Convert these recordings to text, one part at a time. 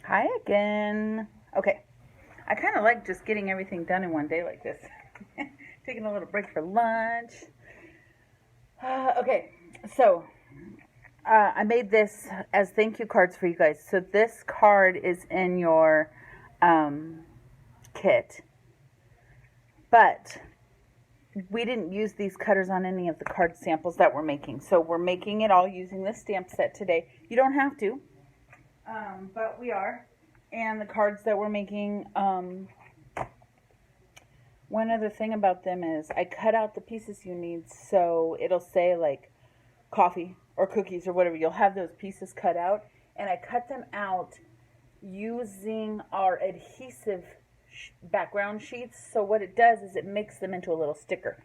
Hi again. Okay, I kind of like just getting everything done in one day like this. Taking a little break for lunch. Okay, so I made this as thank you cards for you guys. So this card is in your um, kit, but we didn't use these cutters on any of the card samples that we're making. So we're making it all using this stamp set today. You don't have to, but we are. And the cards that we're making, one other thing about them is I cut out the pieces you need, so it'll say like coffee or cookies or whatever. You'll have those pieces cut out, and I cut them out using our adhesive background sheets. So what it does is it makes them into a little sticker.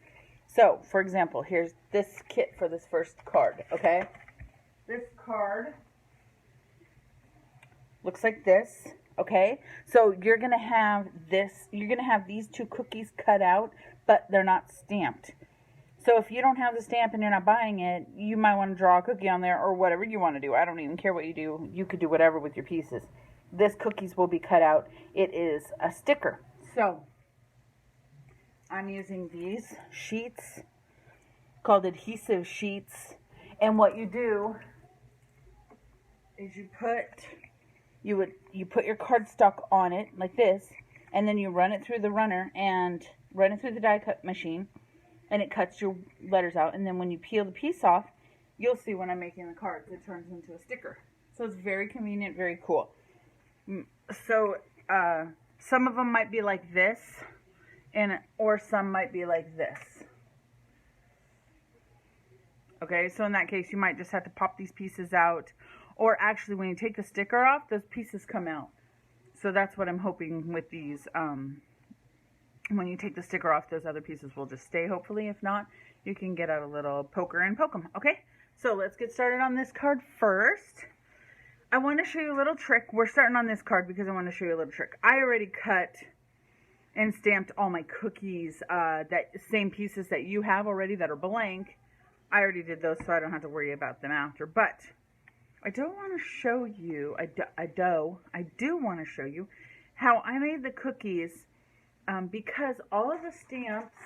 So, for example, here's this kit for this first card, okay? This card looks like this, okay? So you're going to have these two cookies cut out, but they're not stamped. So if you don't have the stamp and you're not buying it, you might want to draw a cookie on there or whatever you want to do. I don't even care what you do. You could do whatever with your pieces. This cookies will be cut out. It is a sticker. So I'm using these sheets called adhesive sheets. And what you do is you put your cardstock on it like this, and then you run it through the runner and run it through the die cut machine, and it cuts your letters out. And then when you peel the piece off, you'll see when I'm making the cards, it turns into a sticker. So it's very convenient, very cool. So some of them might be like this, or some might be like this. Okay, so in that case, you might just have to pop these pieces out. Or actually, when you take the sticker off, those pieces come out. So that's what I'm hoping with these. When you take the sticker off, those other pieces will just stay, hopefully. If not, you can get out a little poker and poke them. Okay, so let's get started on this card first. I want to show you a little trick. We're starting on this card because I want to show you a little trick. I already cut and stamped all my cookies, that same pieces that you have already that are blank. I already did those, so I don't have to worry about them after. But I do want to show you, I do want to show you how I made the cookies, because all of the stamps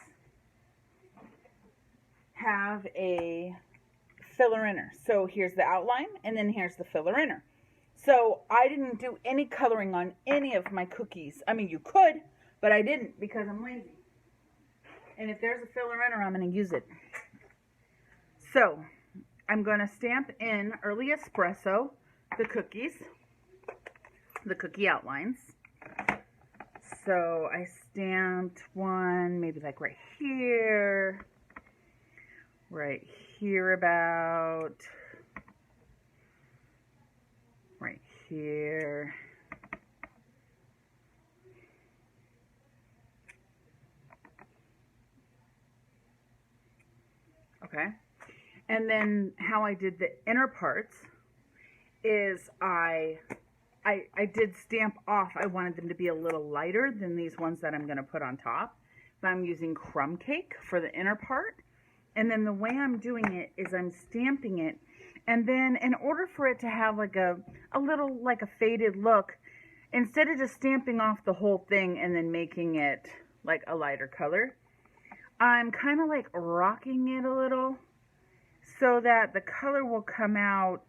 have a filler inner. So here's the outline, and then here's the filler inner. So I didn't do any coloring on any of my cookies. I mean, you could, but I didn't because I'm lazy. And if there's a filler inner, I'm going to use it. So I'm going to stamp in early espresso the cookies, the cookie outlines. So I stamped one maybe like right here about, right here. Okay. And then how I did the inner parts is I did stamp off. I wanted them to be a little lighter than these ones that I'm going to put on top. But I'm using crumb cake for the inner part. And then the way I'm doing it is I'm stamping it. And then in order for it to have like a little like a faded look, instead of just stamping off the whole thing and then making it like a lighter color, I'm kind of like rocking it a little, so that the color will come out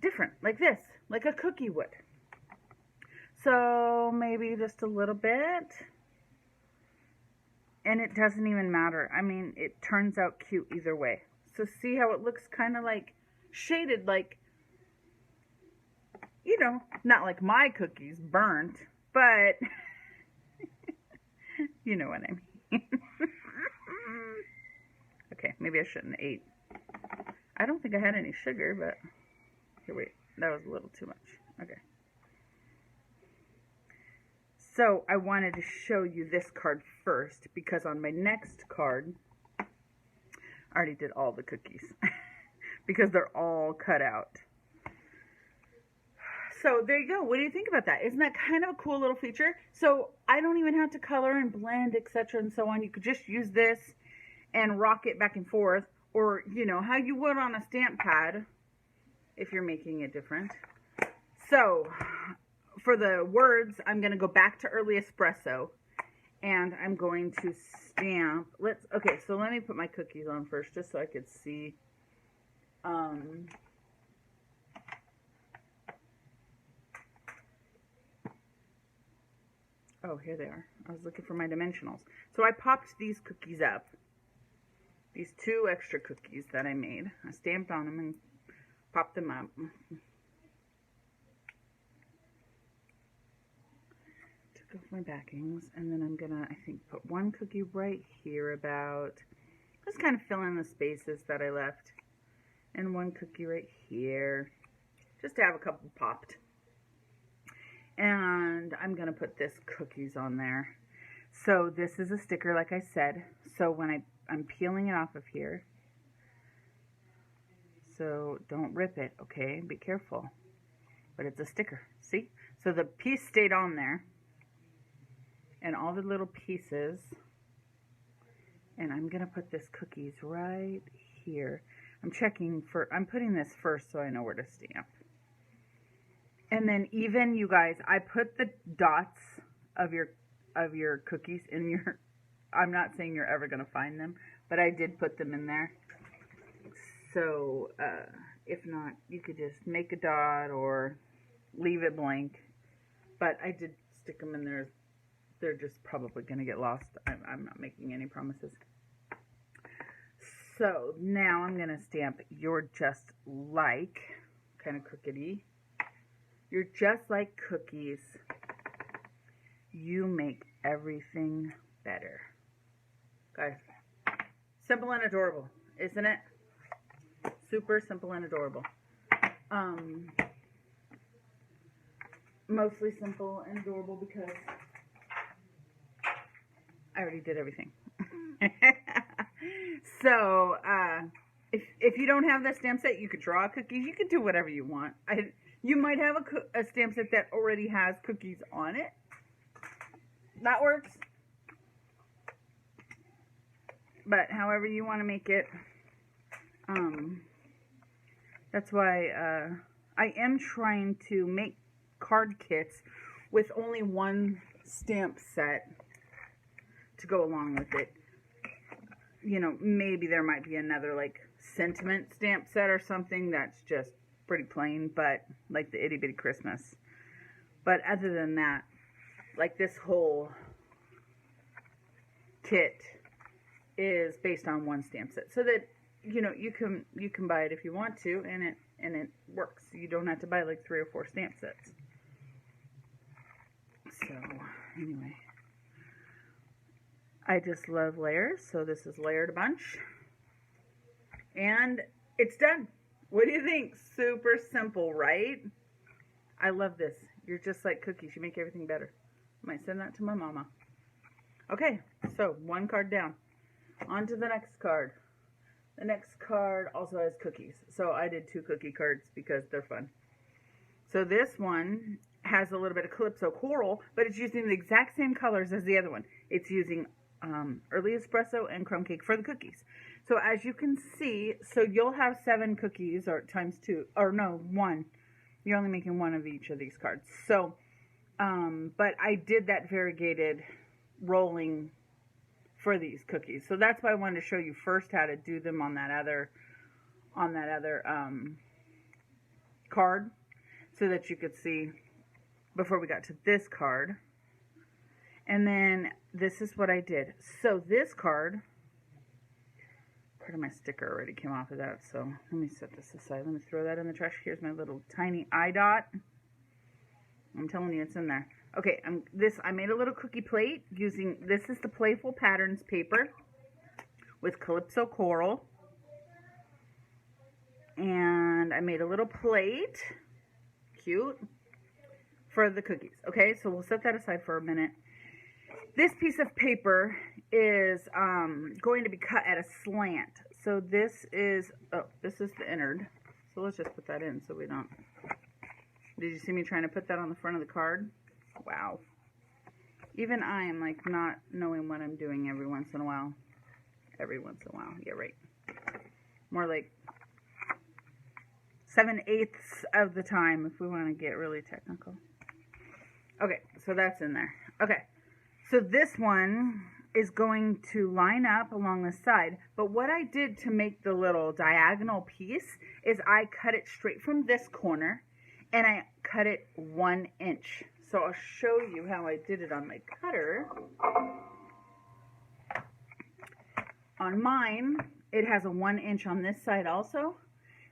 different, like this, like a cookie would. So maybe just a little bit. And it doesn't even matter. I mean, it turns out cute either way. So see how it looks kind of like shaded, like, you know, not like my cookies burnt, but you know what I mean. Okay, maybe I shouldn't have ate. I don't think I had any sugar, but here, wait, that was a little too much. Okay. So I wanted to show you this card first because on my next card, I already did all the cookies because they're all cut out. So there you go. What do you think about that? Isn't that kind of a cool little feature? So I don't even have to color and blend, etc. and so on. You could just use this and rock it back and forth, or, you know, how you would on a stamp pad if you're making it different. So, for the words, I'm going to go back to early espresso. And I'm going to stamp. Okay, so let me put my cookies on first, just so I could see. Oh, here they are. I was looking for my dimensionals. So I popped these cookies up. These 2 extra cookies that I made. I stamped on them and popped them up. Took off my backings, and then I'm gonna, I think, put 1 cookie right here about. Just kind of fill in the spaces that I left. And 1 cookie right here. Just to have a couple popped. And I'm going to put this cookies on there. So this is a sticker, like I said. So when I'm peeling it off of here. So don't rip it, okay? Be careful. But it's a sticker, see? So the piece stayed on there. And all the little pieces. And I'm going to put this cookies right here. I'm putting this first so I know where to stamp. And then even, you guys, I put the dots of your cookies in your, I'm not saying you're ever going to find them, but I did put them in there. So, if not, you could just make a dot or leave it blank. But I did stick them in there. They're just probably going to get lost. I'm not making any promises. So, now I'm going to stamp "You're just like," kind of crookedy. You're just like cookies. You make everything better. Guys, simple and adorable, isn't it? Super simple and adorable. Mostly simple and adorable because I already did everything. So, if you don't have that stamp set, you could draw cookies. You could do whatever you want. You might have a stamp set that already has cookies on it. That works. But however you want to make it, that's why I am trying to make card kits with only 1 stamp set to go along with it. You know, maybe there might be another, like, sentiment stamp set or something that's just pretty plain, but like the Itty Bitty Christmas. But other than that, like, this whole kit is based on 1 stamp set, so that, you know, you can buy it if you want to, and it works. You don't have to buy like 3 or 4 stamp sets. So anyway, I just love layers, so this is layered a bunch, and it's done. What do you think? Super simple, right? I love this. You're just like cookies. You make everything better. I might send that to my mama. Okay, so 1 card down. On to the next card. The next card also has cookies. So I did 2 cookie cards because they're fun. So this one has a little bit of Calypso Coral, but it's using the exact same colors as the other one. It's using Early Espresso and Crumb Cake for the cookies. So as you can see, so you'll have 7 cookies, or times 2, or no, 1. You're only making 1 of each of these cards. So, but I did that variegated rolling for these cookies. So that's why I wanted to show you first how to do them on that other card, so that you could see before we got to this card. And then this is what I did. So this card, part of my sticker already came off of that, so let me set this aside. Let me throw that in the trash. Here's my little tiny eye dot. I'm telling you, it's in there. Okay, I made a little cookie plate using, this is the Playful Patterns paper with Calypso Coral. And I made a little plate, cute, for the cookies. Okay, so we'll set that aside for a minute. This piece of paper is going to be cut at a slant. So this is the innard. So let's just put that in so we don't. Did you see me trying to put that on the front of the card? Wow. Even I am like not knowing what I'm doing every once in a while. Every once in a while. Yeah, right. More like 7/8 of the time if we want to get really technical. Okay, so that's in there. Okay, so this one is going to line up along the side, but what I did to make the little diagonal piece is I cut it straight from this corner and I cut it 1 inch. So I'll show you how I did it on my cutter. On mine, it has a 1 inch on this side also.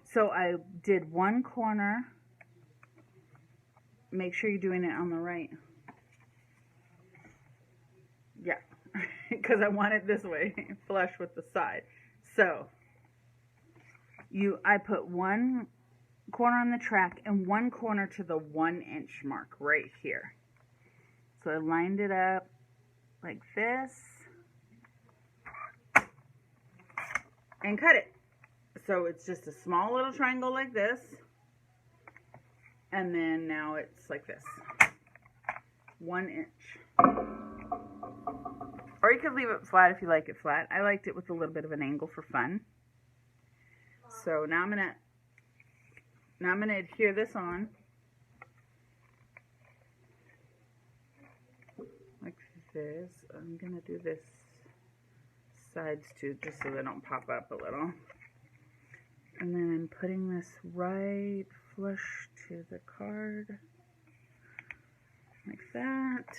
So I did one corner. Make sure you're doing it on the right. Yeah, because I want it this way, flush with the side. So I put one corner on the track and one corner to the 1 inch mark right here. So I lined it up like this and cut it. So it's just a small little triangle like this, and then now it's like this, 1 inch. Or you could leave it flat if you like it flat. I liked it with a little bit of an angle for fun. So now I'm gonna adhere this on like this. I'm gonna do this sides too, just so they don't pop up a little. And then I'm putting this right flush to the card, like that.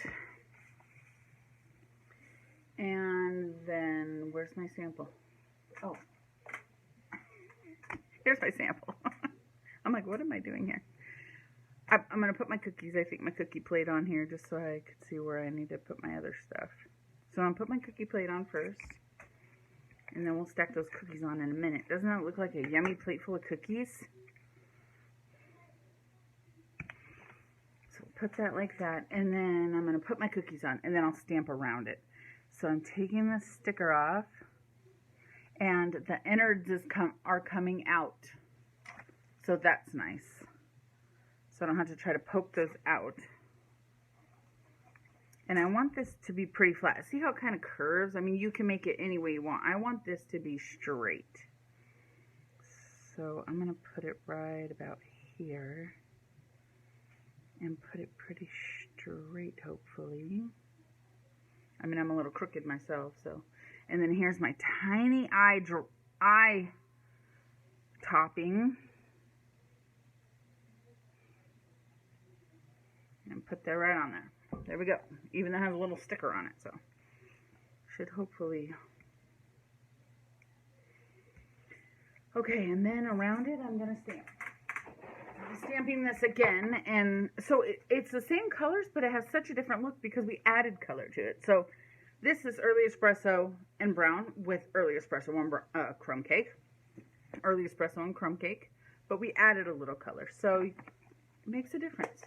And then, where's my sample? Oh, here's my sample. I'm like, what am I doing here? I'm going to put my cookies, I think my cookie plate on here, just so I could see where I need to put my other stuff. So I'm going to put my cookie plate on first. And then we'll stack those cookies on in a minute. Doesn't that look like a yummy plate full of cookies? So put that like that. And then I'm going to put my cookies on. And then I'll stamp around it. So I'm taking the sticker off. And the innards are coming out. So that's nice. So I don't have to try to poke those out. And I want this to be pretty flat. See how it kind of curves? I mean, you can make it any way you want. I want this to be straight. So I'm going to put it right about here. And put it pretty straight, hopefully. I mean, I'm a little crooked myself, so. And then here's my tiny eye topping. And put that right on there. There we go. Even though it has a little sticker on it, so should hopefully. Okay, and then around it, I'm gonna stamp. I'm stamping this again, and so it's the same colors, but it has such a different look because we added color to it. So this is Early Espresso and brown with Early Espresso and crumb cake, Early Espresso and crumb cake, but we added a little color, so it makes a difference.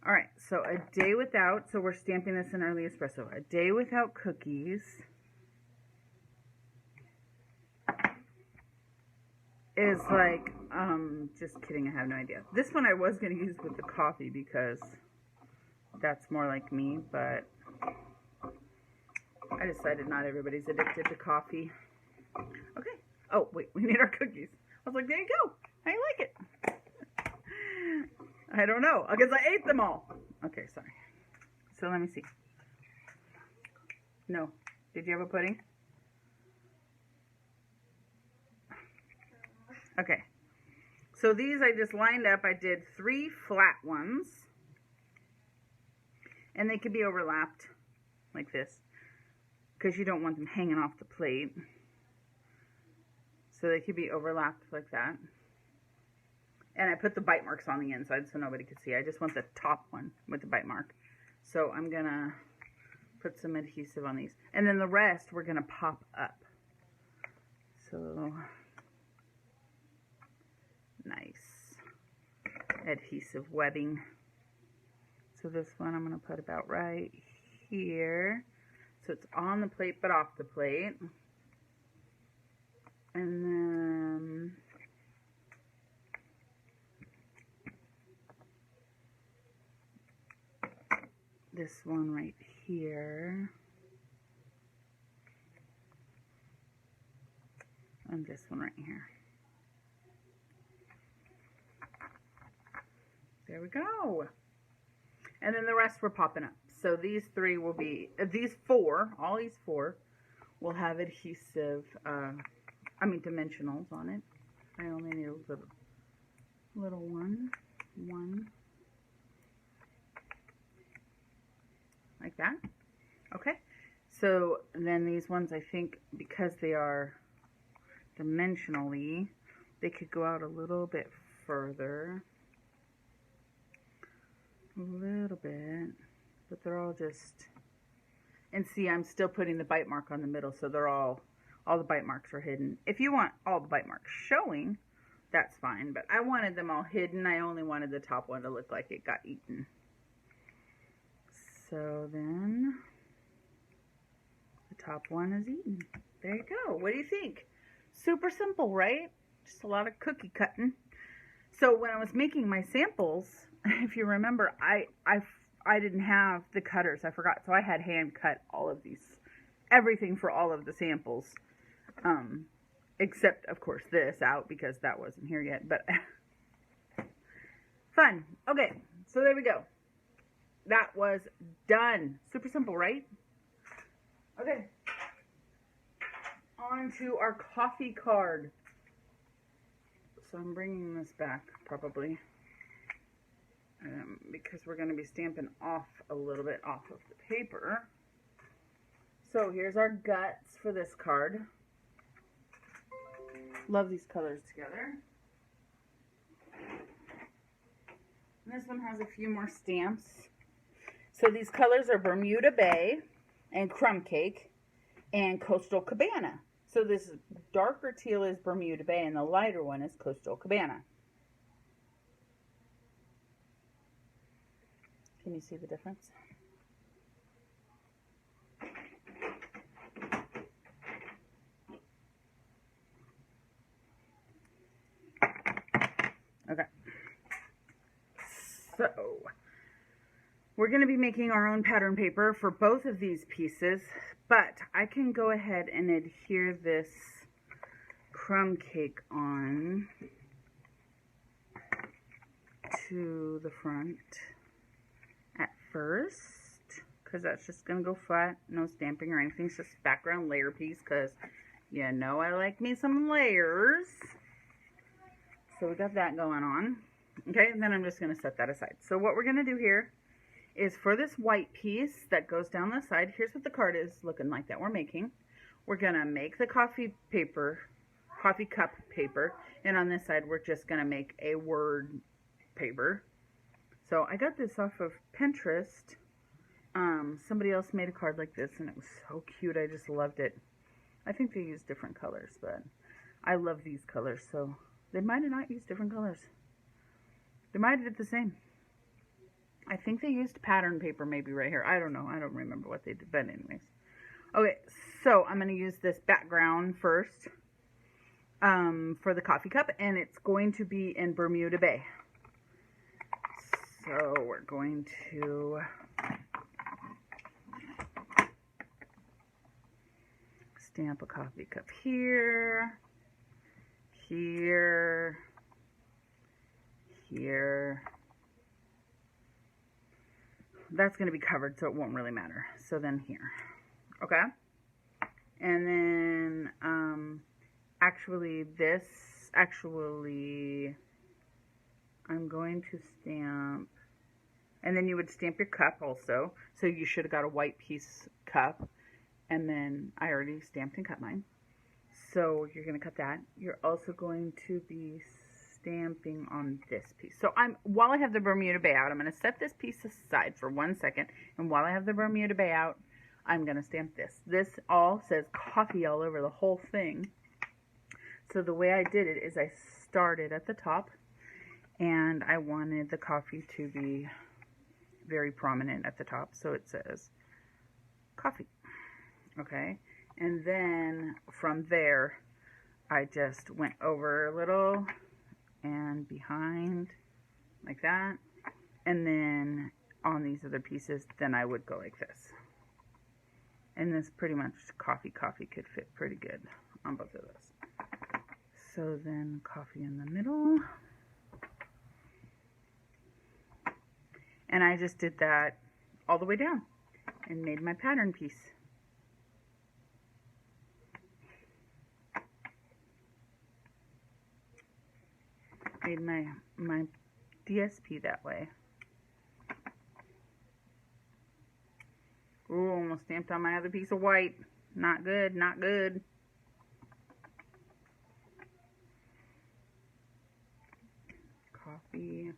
All right, so a day without, so we're stamping this in Early Espresso. A day without cookies is like, just kidding, I have no idea. This one I was going to use with the coffee because that's more like me, but I decided not everybody's addicted to coffee. Okay. Oh, wait, we need our cookies. I was like, there you go. How you like it? I don't know, because I ate them all. Okay, sorry. So let me see. No. Did you have a pudding? Okay. So these I just lined up. I did 3 flat ones. And they could be overlapped like this, because you don't want them hanging off the plate. So they could be overlapped like that. And I put the bite marks on the inside so nobody could see. I just want the top one with the bite mark. So I'm going to put some adhesive on these. And then the rest we're going to pop up. So, nice adhesive webbing. So this one I'm going to put about right here. So it's on the plate but off the plate. And then this one right here, and this one right here. There we go. And then the rest were popping up. So these three will be, these four, all these four, will have adhesive, dimensionals on it. I only need a little one, like that. Okay. So then these ones, I think, because they are dimensionally, they could go out a little bit further. A little bit. But they're all just... And see, I'm still putting the bite mark on the middle, so they're all the bite marks are hidden. If you want all the bite marks showing, that's fine. But I wanted them all hidden. I only wanted the top one to look like it got eaten. So then... the top one is eaten. There you go. What do you think? Super simple, right? Just a lot of cookie cutting. So when I was making my samples, if you remember, I didn't have the cutters. I forgot. So I had hand cut all of these, everything for all of the samples. Except, of course, this out because that wasn't here yet. But fun. Okay. So there we go. That was done. Super simple, right? Okay. On to our coffee card. So I'm bringing this back probably because we're going to be stamping off a little bit off of the paper. So here's our guts for this card. Love these colors together. And this one has a few more stamps. So these colors are Bermuda Bay and Crumb Cake and Coastal Cabana. So this darker teal is Bermuda Bay and the lighter one is Coastal Cabana. Can you see the difference? Okay. So we're going to be making our own pattern paper for both of these pieces, but I can go ahead and adhere this crumb cake on to the front at first, because that's just going to go flat, no stamping or anything. It's just background layer piece, because you know I like me some layers. So we got that going on. Okay, and then I'm just going to set that aside. So what we're going to do here is for this white piece that goes down the side, here's what the card is looking like that we're making. We're going to make the coffee cup paper, and on this side we're just going to make a word paper. So I got this off of Pinterest. Somebody else made a card like this, and it was so cute. I just loved it. I think they used different colors, but I love these colors, so they might have not used different colors. They might have did the same. I think they used pattern paper maybe right here. I don't know. I don't remember what they did, but anyways. Okay, so I'm going to use this background first for the coffee cup, and it's going to be in Bermuda Bay. So we're going to stamp a coffee cup here, here, here. That's going to be covered, so it won't really matter. So then here. Okay? And then, I'm going to stamp, and then you would stamp your cup also. So you should have got a white piece cup, and then I already stamped and cut mine. So you're going to cut that. You're also going to be stamping on this piece. So while I have the Bermuda Bay out, I'm going to set this piece aside for 1 second, and while I have the Bermuda Bay out, I'm going to stamp this. This all says coffee all over the whole thing. So the way I did it is I started at the top, and I wanted the coffee to be very prominent at the top, so it says coffee. Okay, and then from there I just went over a little and behind like that, and then on these other pieces then I would go like this, and this pretty much coffee could fit pretty good on both of those. So then coffee in the middle, And I just did that all the way down and made my pattern piece. Made my DSP that way. Ooh, almost stamped on my other piece of white. Not good, not good. Coffee.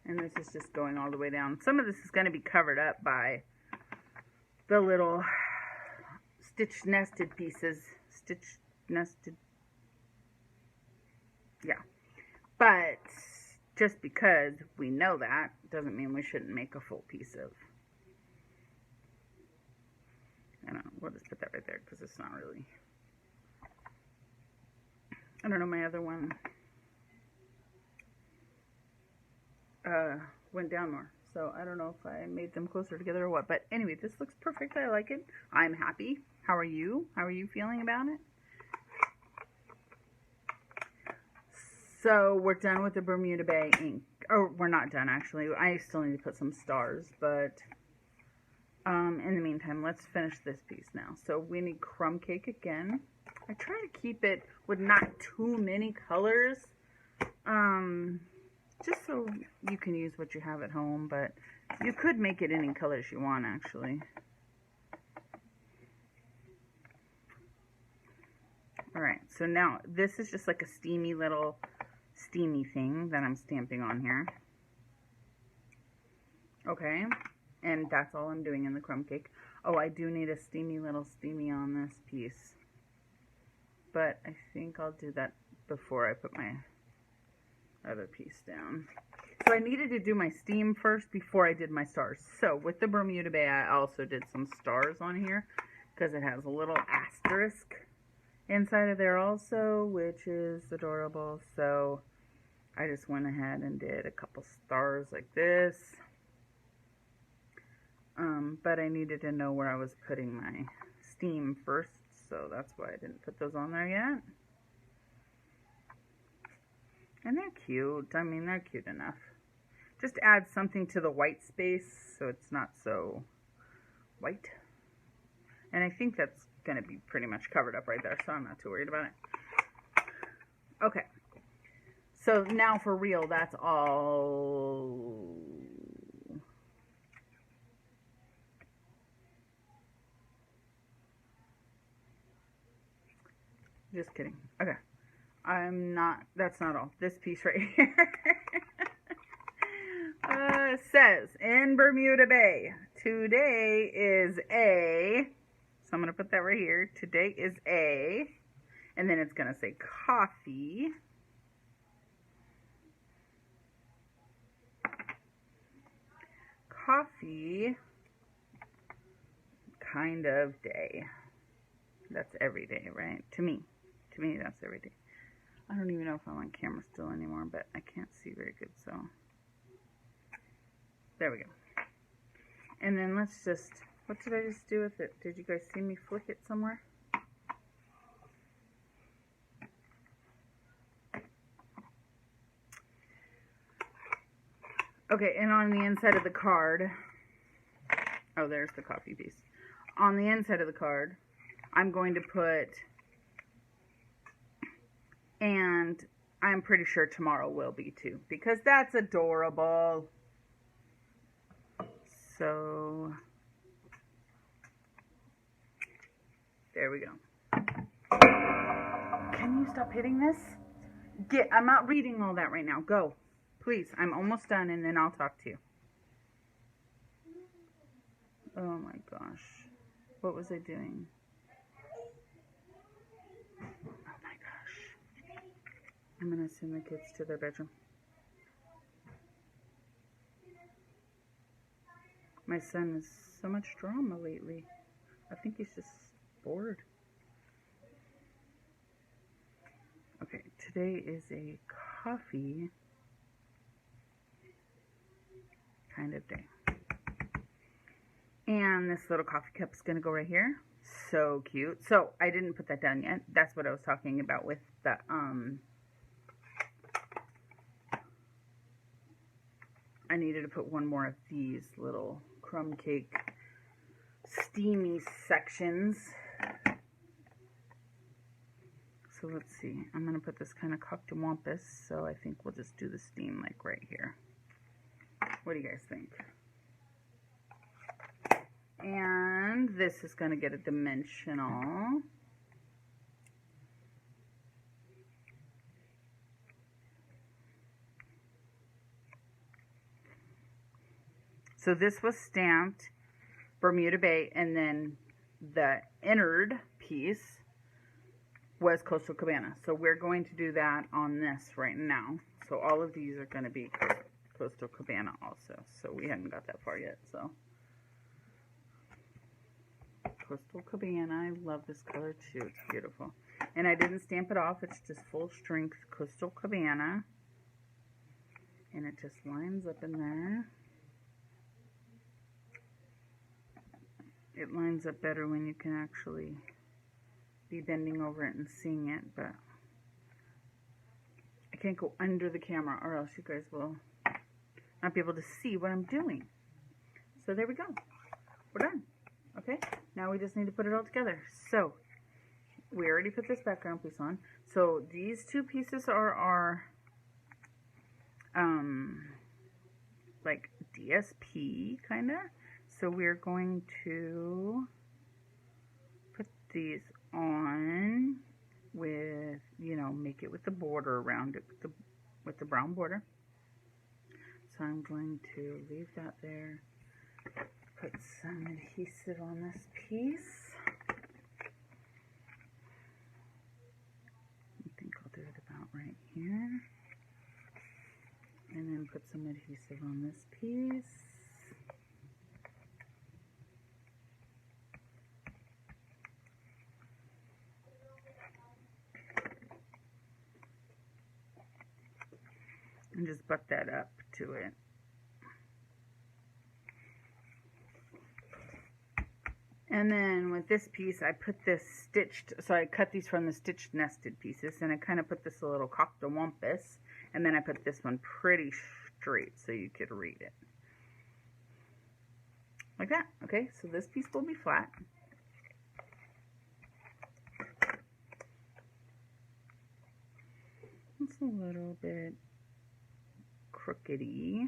And this is just going all the way down. Some of this is going to be covered up by the little stitch nested pieces. Stitch nested. Yeah. But just because we know that doesn't mean we shouldn't make a full piece of. I don't know. We'll just put that right there because it's not really. I don't know, my other one went down more. So I don't know if I made them closer together or what. But anyway, this looks perfect. I like it. I'm happy. How are you? How are you feeling about it? So we're done with the Bermuda Bay ink. Oh, we're not done actually. I still need to put some stars, but in the meantime, let's finish this piece now. So we need crumb cake again. I try to keep it with not too many colors, just so you can use what you have at home, but you could make it any colors you want actually. Alright, so now this is just like a steamy thing that I'm stamping on here. Okay, and that's all I'm doing in the crumb cake. Oh, I do need a little steamy on this piece. But I think I'll do that before I put my other piece down. So I needed to do my steam first before I did my stars. So with the Bermuda Bay, I also did some stars on here because it has a little asterisk inside of there also, which is adorable. So I just went ahead and did a couple stars like this. But I needed to know where I was putting my steam first, so that's why I didn't put those on there yet. And they're cute. I mean, they're cute enough. Just add something to the white space so it's not so white. And I think that's going to be pretty much covered up right there, so I'm not too worried about it. Okay. So now for real, that's all. Just kidding. Okay. That's not all. This piece right here says, in Bermuda Bay, today is a, so I'm going to put that right here. Today is a, and then it's going to say coffee. Coffee kind of day. That's every day, right? To me, that's every day. I don't even know if I'm on camera still anymore, but I can't see very good, so there we go. And then let's just, what did I just do with it? Did you guys see me flick it somewhere? Okay, and on the inside of the card, oh, there's the coffee piece. On the inside of the card, I'm going to put, and I'm pretty sure tomorrow will be too, because that's adorable. So, there we go. Can you stop hitting this? I'm not reading all that right now. Go. Please, I'm almost done and then I'll talk to you. Oh my gosh. What was I doing? Oh my gosh. I'm going to send the kids to their bedroom. My son is so much drama lately. I think he's just bored. Okay, today is a coffee kind of day. And this little coffee cup is going to go right here. so cute. So I didn't put that down yet. That's what I was talking about with the I needed to put one more of these little crumb cake steamy sections. So let's see. I'm going to put this kind of cocktawampus, so I think we'll just do the steam like right here. What do you guys think? And this is going to get a dimensional. So this was stamped Bermuda Bay, and then the innard piece was Coastal Cabana. So we're going to do that on this right now. So all of these are going to be Coastal Cabana also. So we haven't got that far yet. So Coastal Cabana. I love this color too. It's beautiful. And I didn't stamp it off. It's just full strength Coastal Cabana. And it just lines up in there. It lines up better when you can actually be bending over it and seeing it, but I can't go under the camera or else you guys will not be able to see what I'm doing. So there we go. We're done. Okay, now we just need to put it all together. So we already put this background piece on. So these two pieces are our like DSP kind of. So we're going to put these on with, you know, make it with the border around it, with the brown border. So I'm going to leave that there, put some adhesive on this piece. I think I'll do it about right here. And then put some adhesive on this piece. And just butt that up to it. And then with this piece, I put this stitched, so I cut these from the stitched nested pieces, and I kind of put this a little cocktawampus, and then I put this one pretty straight so you could read it. Like that, okay? So this piece will be flat. It's a little bit crookedy.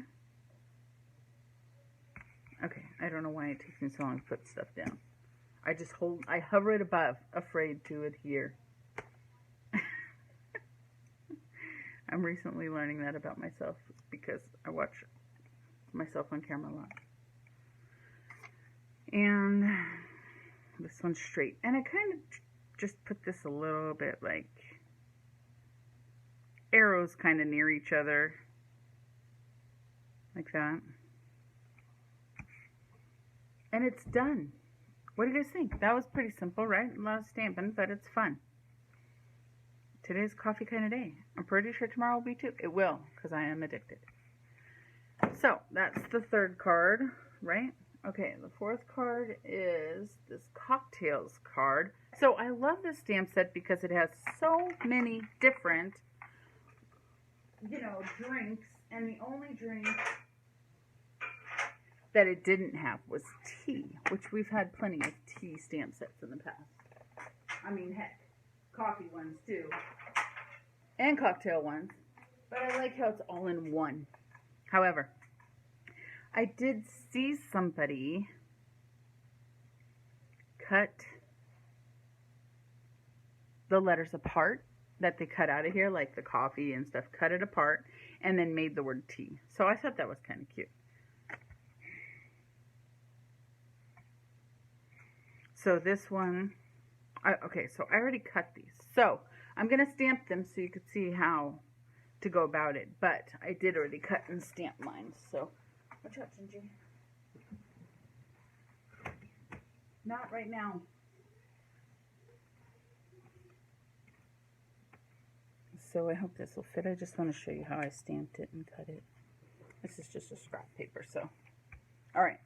Okay, I don't know why it takes me so long to put stuff down. I hover it above, afraid to adhere. I'm recently learning that about myself because I watch myself on camera a lot. And this one's straight. And I kind of just put this a little bit like arrows kind of near each other. Like that. And it's done. What do you guys think? That was pretty simple, right? A lot of stamping, but it's fun. Today's coffee kind of day. I'm pretty sure tomorrow will be too. It will, because I am addicted. So, that's the third card, right? Okay, the fourth card is this cocktails card. So, I love this stamp set because it has so many different, you know, drinks. And the only drink that it didn't have was tea, which we've had plenty of tea stamp sets in the past. I mean, heck, coffee ones too, and cocktail ones. But I like how it's all in one. However, I did see somebody cut the letters apart that they cut out of here, like the coffee and stuff, cut it apart, and then made the word tea. So I thought that was kind of cute. So this one, okay, so I already cut these. So I'm going to stamp them so you could see how to go about it. But I did already cut and stamp mine. So, watch out, Gingy. Not right now. So I hope this will fit. I just want to show you how I stamped it and cut it. This is just a scrap paper, so. All right.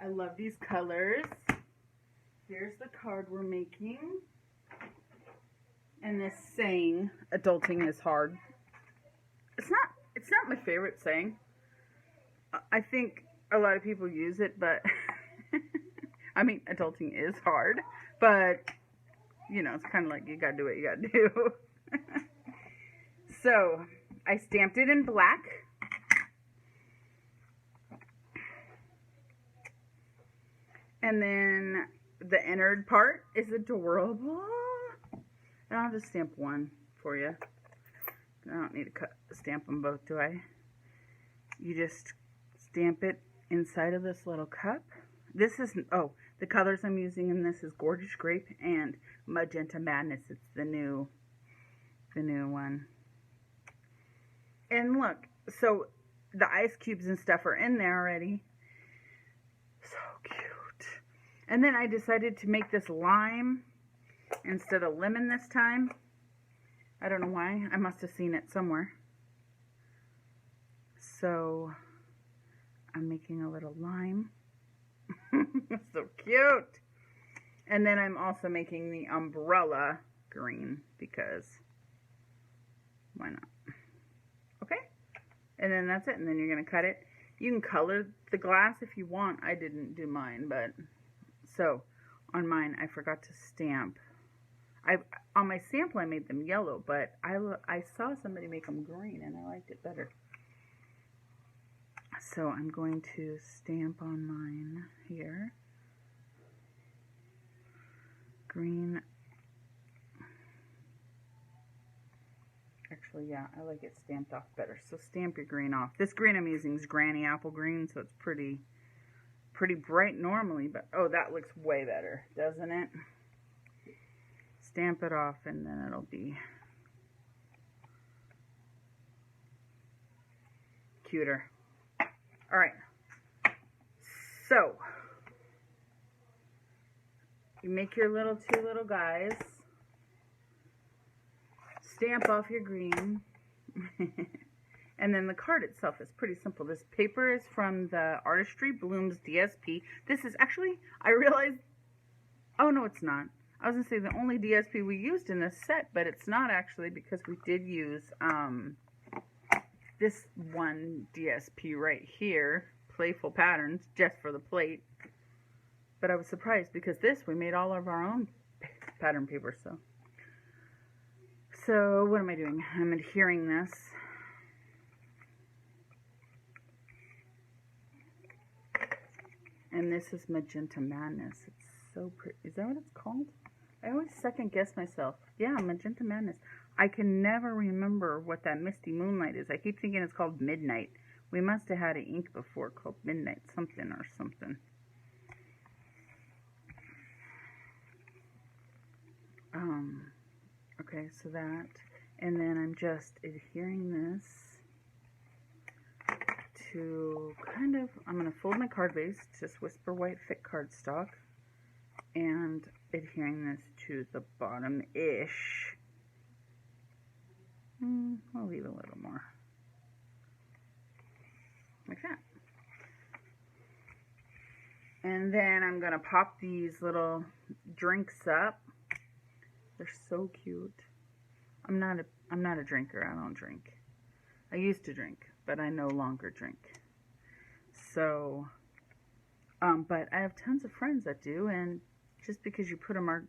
I love these colors. Here's the card we're making. And this saying, adulting is hard. It's not my favorite saying. I think a lot of people use it, but I mean, adulting is hard, but you know, it's kind of like you gotta do what you gotta do. So I stamped it in black. And then the innard part is adorable. And I'll just stamp one for you. I don't need to stamp them both, do I? You just stamp it inside of this little cup. This is, oh, the colors I'm using in this is Gorgeous Grape and Magenta Madness. It's the new one. And look, so the ice cubes and stuff are in there already. So cute. And then I decided to make this lime instead of lemon this time. I don't know why. I must have seen it somewhere. So I'm making a little lime. So cute. And then I'm also making the umbrella green because why not? Okay. And then that's it. And then you're going to cut it. You can color the glass if you want. I didn't do mine, but so on mine I forgot to stamp. On my sample I made them yellow, but I saw somebody make them green and I liked it better. So I'm going to stamp on mine here. Green. Actually, yeah, I like it stamped off better. So stamp your green off. This green I'm using is Granny Apple Green, so it's pretty bright normally, but oh, that looks way better, doesn't it? Stamp it off and then it'll be cuter. All right, so you make your two little guys, stamp off your green, and then the card itself is pretty simple. This paper is from the Artistry Blooms DSP. This is actually, I realized, oh no it's not. I was going to say the only DSP we used in this set, but it's not actually because we did use this one DSP right here, Playful Patterns, just for the plate. But I was surprised because this, we made all of our own pattern paper, So what am I doing? I'm adhering this. And this is Magenta Madness. It's so pretty. Is that what it's called? I always second guess myself. Yeah, Magenta Madness. I can never remember what that Misty Moonlight is. I keep thinking it's called Midnight. We must have had an ink before called Midnight something or something. Okay, so that. And then I'm just adhering this to kind of, I'm going to fold my card base, just Whisper White thick cardstock, and adhering this to the bottom-ish. I'll leave a little more. Like that. And then I'm going to pop these little drinks up. They're so cute. I'm not a drinker. I don't drink. I used to drink, but I no longer drink. So, but I have tons of friends that do, and just because you put a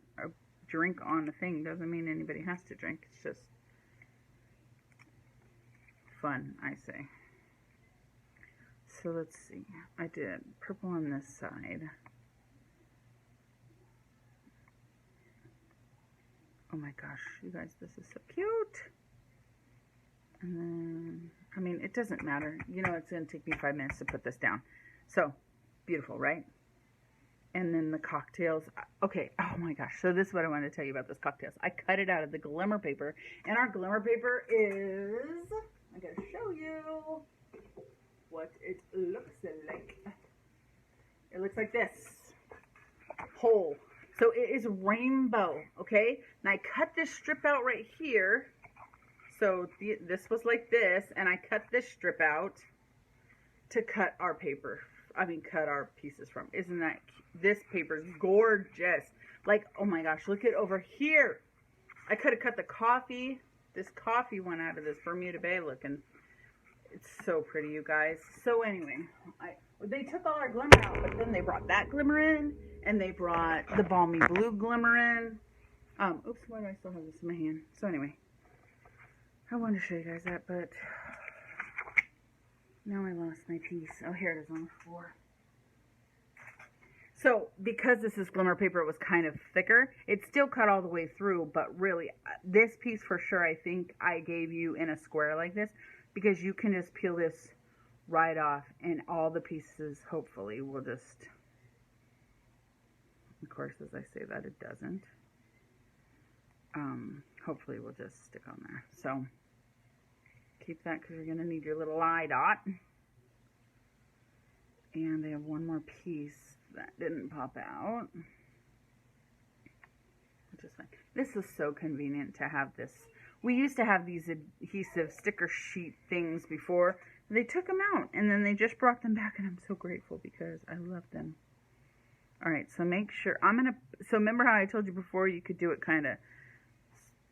drink on the thing doesn't mean anybody has to drink. It's just fun, I say. So let's see. I did purple on this side. Oh my gosh, you guys, this is so cute. And then, I mean, it doesn't matter. You know, it's going to take me 5 minutes to put this down. So, beautiful, right? And then the cocktails. Okay, oh my gosh. So this is what I wanted to tell you about this cocktails. I cut it out of the glimmer paper. And our glimmer paper is, I'm going to show you what it looks like. It looks like this. Whole. So it is rainbow, okay? And I cut this strip out right here. So this was like this, and I cut this strip out to cut our paper. cut our pieces from. Isn't that cute? This paper is gorgeous. Like, oh my gosh, look at over here. I could have cut the coffee, this coffee one out of this Bermuda Bay looking. It's so pretty, you guys. So anyway, they took all our glimmer out, but then they brought that glimmer in, and they brought the balmy blue glimmer in. Oops, why do I still have this in my hand? So anyway, I wanted to show you guys that, but now I lost my piece. Oh, here it is on the floor. So, because this is glimmer paper, it was kind of thicker. It still cut all the way through, but really, this piece for sure, I think I gave you in a square like this, because you can just peel this right off, and all the pieces, hopefully, will just, of course, as I say that, it doesn't. Hopefully, will just stick on there. So, keep that, because you're going to need your little eye dot. And I have one more piece that didn't pop out, which is fine. This is so convenient to have this. We used to have these adhesive sticker sheet things before. They took them out, and then they just brought them back, and I'm so grateful because I love them. All right, so make sure, so remember how I told you before you could do it kind of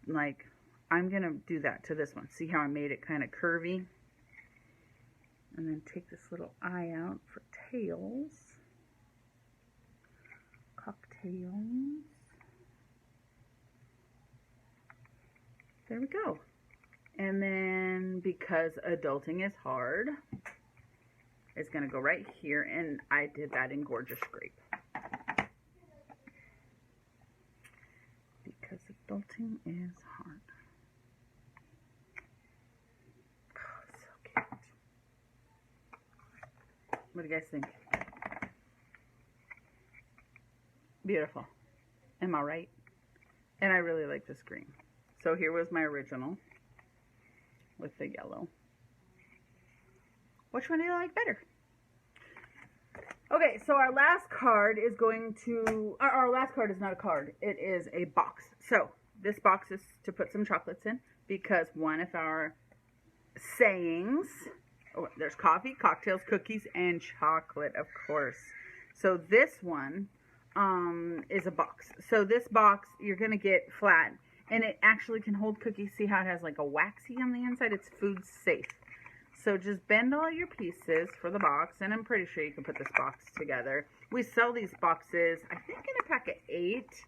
like, I'm going to do that to this one. See how I made it kind of curvy? And then take this little eye out for tails. Cocktails. There we go. And then, because adulting is hard, it's going to go right here. And I did that in Gorgeous Grape. Because adulting is hard. Oh, so cute. What do you guys think? Beautiful. Am I right? And I really like this green. So here was my original with the yellow. Which one do you like better? Okay, so our last card is going to, our last card is not a card. It is a box. So this box is to put some chocolates in, because one of our sayings, oh, there's coffee, cocktails, cookies, and chocolate, of course. So this one is a box. So this box, you're going to get flat, and it actually can hold cookies. See how it has like a waxy on the inside? It's food safe. So just bend all your pieces for the box, and I'm pretty sure you can put this box together. We sell these boxes, I think in a pack of 8,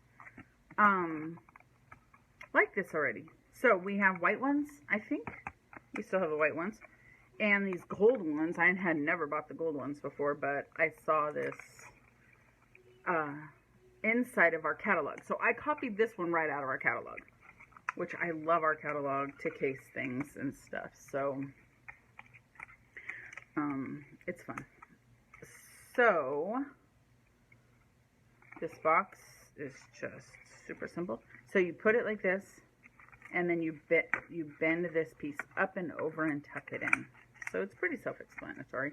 like this already. So we have white ones, I think. We still have the white ones. And these gold ones, I had never bought the gold ones before, but I saw this inside of our catalog. So I copied this one right out of our catalog, which I love our catalog to case things and stuff. So it's fun. So this box is just super simple. So you put it like this, and then you bend this piece up and over and tuck it in. So it's pretty self-explanatory.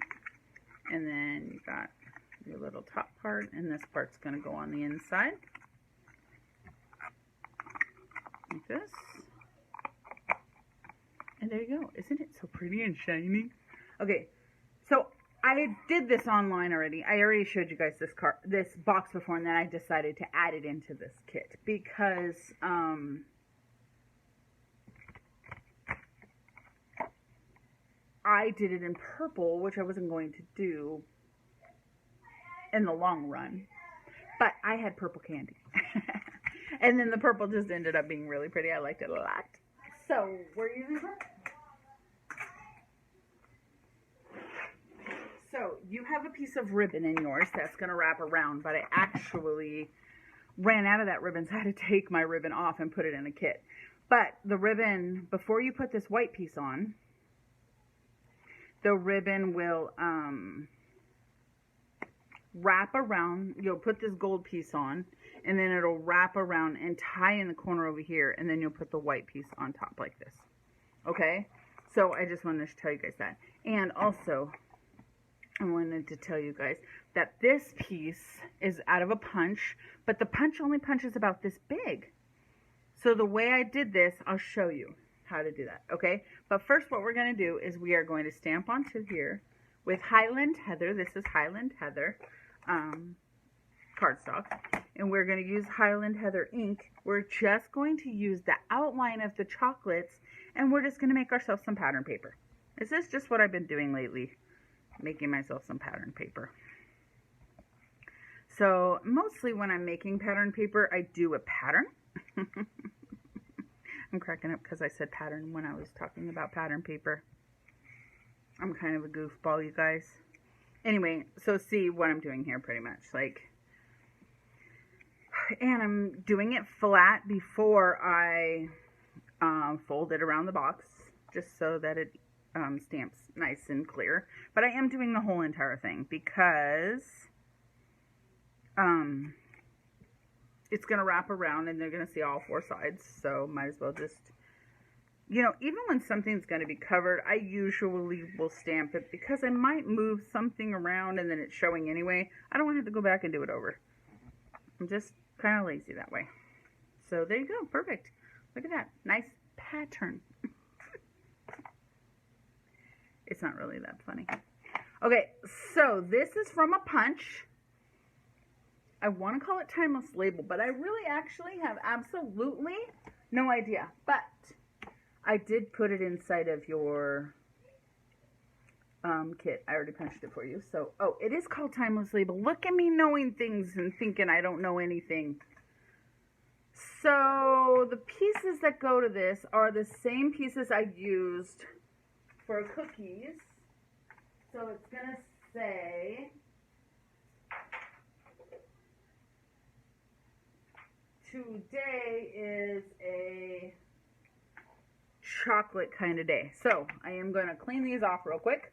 And then you got your little top part, and this part's going to go on the inside. Like this. And there you go. Isn't it so pretty and shiny? Okay, so I did this online already. I already showed you guys this box before, and then I decided to add it into this kit because I did it in purple, which I wasn't going to do in the long run, but I had purple candy. And then the purple just ended up being really pretty. I liked it a lot. So we're using purple. So you have a piece of ribbon in yours that's going to wrap around, but I actually ran out of that ribbon, so I had to take my ribbon off and put it in a kit. But the ribbon, before you put this white piece on, the ribbon will wrap around. You'll put this gold piece on, and then it'll wrap around and tie in the corner over here, and then you'll put the white piece on top like this. Okay? So I just wanted to tell you guys that. And also, I wanted to tell you guys that this piece is out of a punch, but the punch only punches about this big. So the way I did this, I'll show you how to do that, okay? But first what we're going to do is we are going to stamp onto here with Highland Heather. This is Highland Heather cardstock. And we're going to use Highland Heather ink. We're just going to use the outline of the chocolates, and we're just going to make ourselves some pattern paper. This is just what I've been doing lately, making myself some pattern paper. So mostly when I'm making pattern paper, I do a pattern. I'm cracking up because I said pattern when I was talking about pattern paper. I'm kind of a goofball, you guys. Anyway, so see what I'm doing here pretty much. And I'm doing it flat before I fold it around the box, just so that it stamps nice and clear. But I am doing the whole entire thing because it's going to wrap around and they're going to see all four sides. So might as well just, you know, even when something's going to be covered, I usually will stamp it because I might move something around and then it's showing anyway. I don't want to have to go back and do it over. I'm just kind of lazy that way. So there you go. Perfect. Look at that. Nice pattern. It's not really that funny. Okay, so this is from a punch. I want to call it Timeless Label, but I really actually have absolutely no idea. But I did put it inside of your kit. I already punched it for you. So, oh, it is called Timeless Label. Look at me knowing things and thinking I don't know anything. So the pieces that go to this are the same pieces I used for cookies. So it's going to say today is a chocolate kind of day. So I am going to clean these off real quick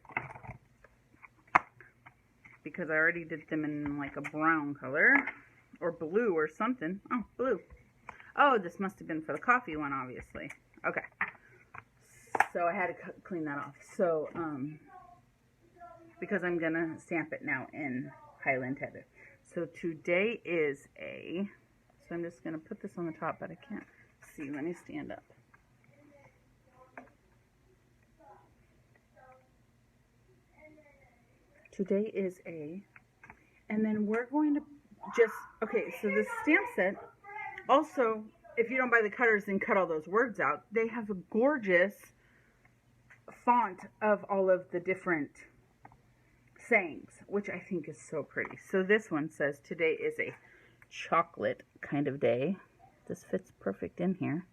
because I already did them in like a brown color or blue or something. Oh, blue. Oh, this must have been for the coffee one, obviously. Okay. So I had to clean that off. So, because I'm going to stamp it now in Highland Heather. So today is a, so I'm just going to put this on the top, but I can't see. Let me stand up. Today is a, and then we're going to just, okay, so the stamp set, also, if you don't buy the cutters and cut all those words out, they have a gorgeous font of all of the different sayings, which I think is so pretty. So this one says, today is a chocolate kind of day. This fits perfect in here,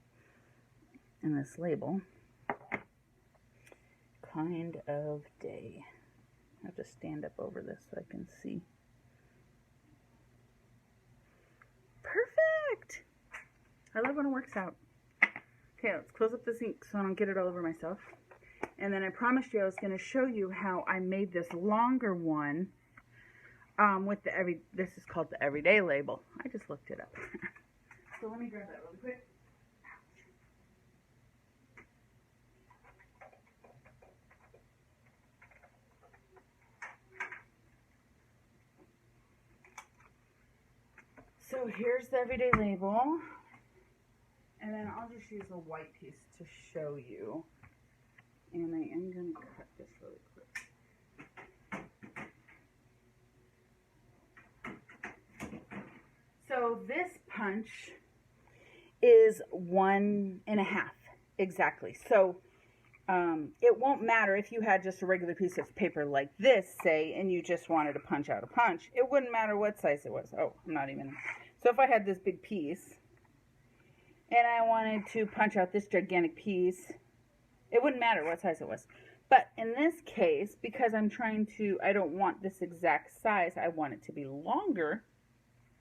in this label. Kind of day. I have to stand up over this so I can see. Perfect! I love when it works out. Okay, let's close up this ink so I don't get it all over myself. And then I promised you I was going to show you how I made this longer one with the this is called the Everyday label. I just looked it up. So let me grab that really quick. So here's the Everyday label. And then I'll just use a white piece to show you. And I am going to cut this really quick. So this punch is 1.5 exactly. So it won't matter if you had just a regular piece of paper like this, say, and you just wanted to punch out a punch. It wouldn't matter what size it was. Oh, I'm not even. So if I had this big piece and I wanted to punch out this gigantic piece, it wouldn't matter what size it was. But in this case, because I'm trying to, I don't want this exact size, I want it to be longer,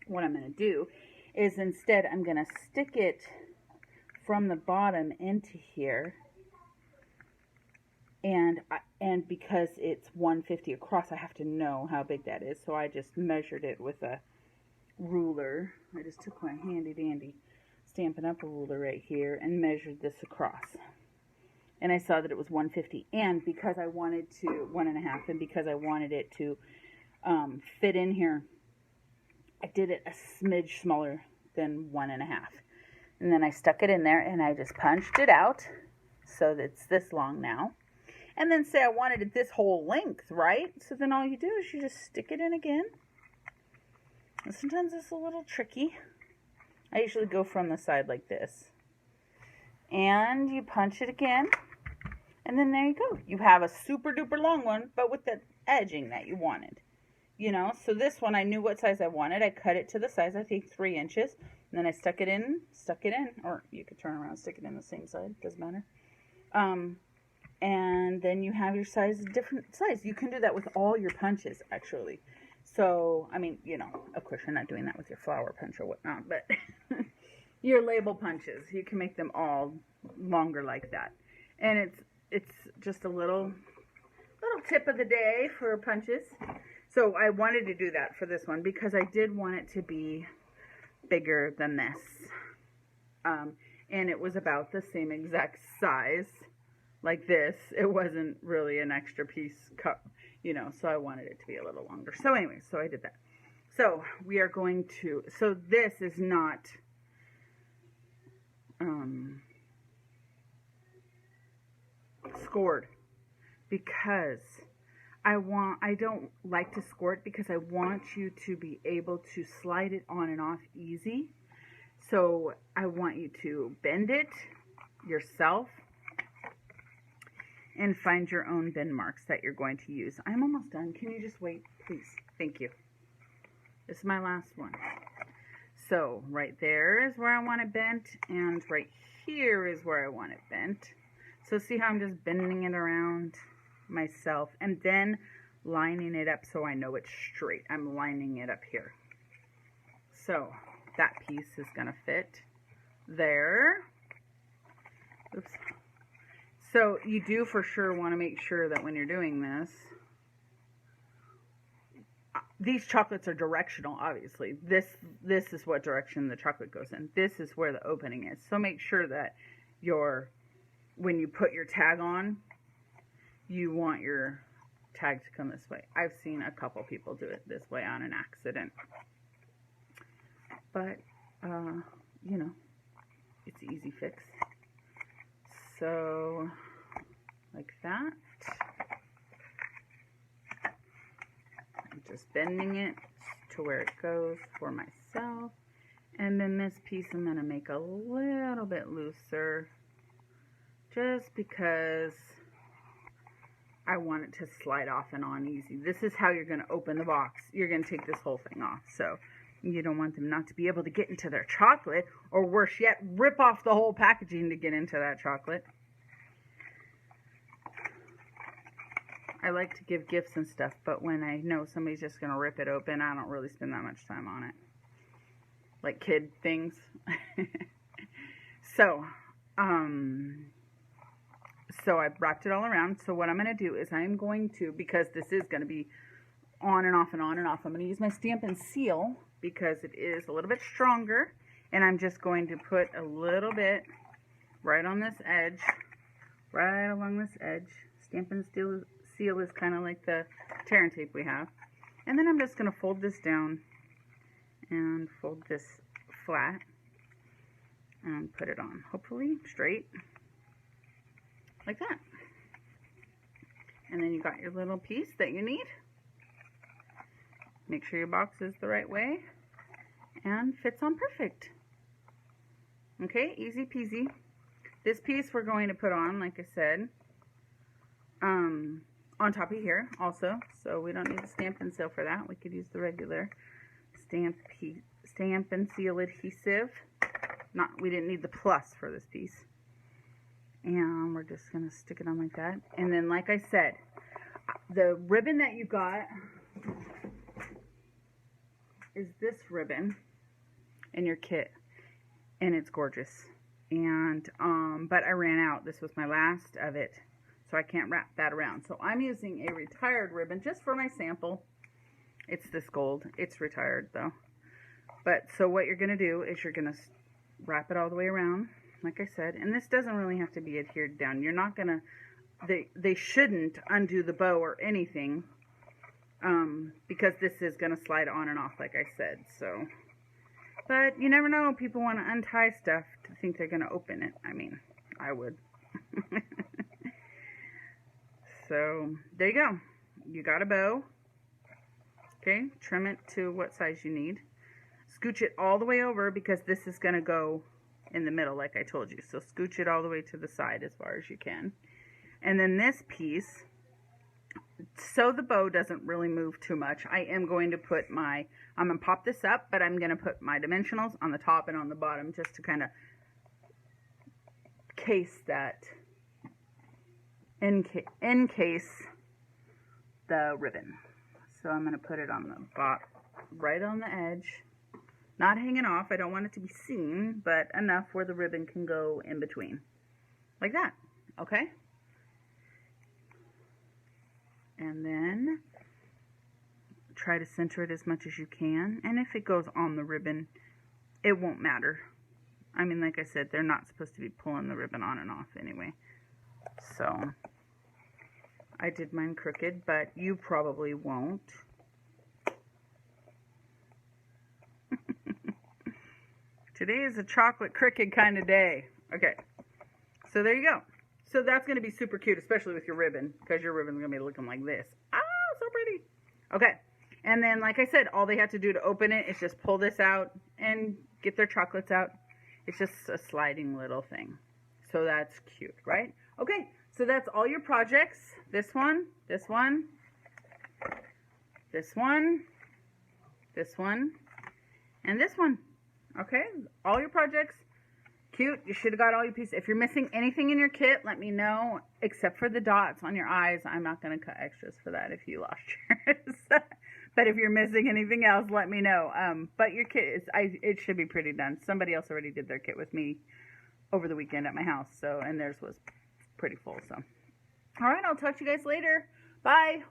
what I'm going to do is instead I'm going to stick it from the bottom into here. And because it's 150 across, I have to know how big that is. So I just measured it with a ruler. I just took my handy dandy Stampin' Up! Ruler right here and measured this across. And I saw that it was 150. And because I wanted to, 1.5, and because I wanted it to fit in here, I did it a smidge smaller than 1.5. And then I stuck it in there and I just punched it out so that it's this long now. And then say I wanted it this whole length, right? So then all you do is you just stick it in again. And sometimes it's a little tricky. I usually go from the side like this. And you punch it again. And then there you go. You have a super duper long one, but with the edging that you wanted. You know, so this one I knew what size I wanted. I cut it to the size, I think 3 inches. And then I stuck it in. Or you could turn around and stick it in the same side. Doesn't matter. And then you have your size, different size. You can do that with all your punches, actually. So, I mean, you know, of course you're not doing that with your flower punch or whatnot, but your label punches, you can make them all longer like that. And it's just a little tip of the day for punches. So I wanted to do that for this one because I did want it to be bigger than this. And it was about the same exact size like this. It wasn't really an extra piece cut, you know, so I wanted it to be a little longer. So anyway, so I did that. So we are going to, so this is not, scored because I don't like to score it because I want you to be able to slide it on and off easy. So I want you to bend it yourself and find your own bend marks that you're going to use. I'm almost done. Can you just wait, please? Thank you. This is my last one. So right there is where I want it bent, and right here is where I want it bent. So see how I'm just bending it around myself and then lining it up so I know it's straight. I'm lining it up here. So that piece is going to fit there. Oops. So you do for sure want to make sure that when you're doing this, these chocolates are directional, obviously. This is what direction the chocolate goes in. This is where the opening is. So make sure that when you put your tag on, you want your tag to come this way. I've seen a couple people do it this way on an accident. But, you know, it's an easy fix. So, like that. I'm just bending it to where it goes for myself. And then this piece I'm going to make a little bit looser. Just because I want it to slide off and on easy. This is how you're going to open the box. You're going to take this whole thing off. So you don't want them not to be able to get into their chocolate, or worse yet, rip off the whole packaging to get into that chocolate. I like to give gifts and stuff, but when I know somebody's just going to rip it open, I don't really spend that much time on it. Like kid things. So I wrapped it all around. So what I'm going to do is I'm going to, because this is going to be on and off and on and off, I'm going to use my Stampin' Seal because it is a little bit stronger. And I'm just going to put a little bit right on this edge, right along this edge. Stampin' Seal is kind of like the tear and tape we have. And then I'm just going to fold this down and fold this flat and put it on, hopefully straight. Like that. And then you got your little piece that you need. Make sure your box is the right way and fits on perfect. Okay, easy peasy. This piece we're going to put on, like I said, on top of here also. So we don't need the Stampin' Seal for that. We could use the regular Stampin' Seal adhesive. We didn't need the plus for this piece. And we're just going to stick it on like that. And then, like I said, the ribbon that you got is this ribbon in your kit. And it's gorgeous. And, but I ran out. This was my last of it. So I can't wrap that around. So I'm using a retired ribbon just for my sample. It's this gold. It's retired, though. But, so what you're going to do is you're going to wrap it all the way around, like I said, and this doesn't really have to be adhered down. You're not gonna, they shouldn't undo the bow or anything, because this is gonna slide on and off, like I said. So, but you never know. People want to untie stuff to think they're gonna open it. I mean, I would. So there you go. You got a bow. Okay, trim it to what size you need. Scooch it all the way over because this is going to go in the middle like I told you. So scooch it all the way to the side as far as you can. And then this piece, so the bow doesn't really move too much, I am going to put I'm going to pop this up, but I'm going to put my dimensionals on the top and on the bottom just to kind of case that, encase the ribbon. So I'm going to put it on the bottom, right on the edge. Not hanging off. I don't want it to be seen, but enough where the ribbon can go in between. Like that. Okay? And then try to center it as much as you can. And if it goes on the ribbon, it won't matter. I mean, like I said, they're not supposed to be pulling the ribbon on and off anyway. So I did mine crooked, but you probably won't. Today is a chocolate crooked kind of day. Okay, so there you go. So that's going to be super cute, especially with your ribbon, because your ribbon's going to be looking like this. Ah, so pretty. Okay, and then like I said, all they have to do to open it is just pull this out and get their chocolates out. It's just a sliding little thing. So that's cute, right? Okay, so that's all your projects. This one, this one, this one, this one, and this one. Okay, all your projects. Cute. You should have got all your pieces. If you're missing anything in your kit, let me know, except for the dots on your eyes. I'm not going to cut extras for that if you lost yours. But if you're missing anything else, let me know. But your kit, it should be pretty done. Somebody else already did their kit with me over the weekend at my house, and theirs was pretty full. So, all right, I'll talk to you guys later. Bye.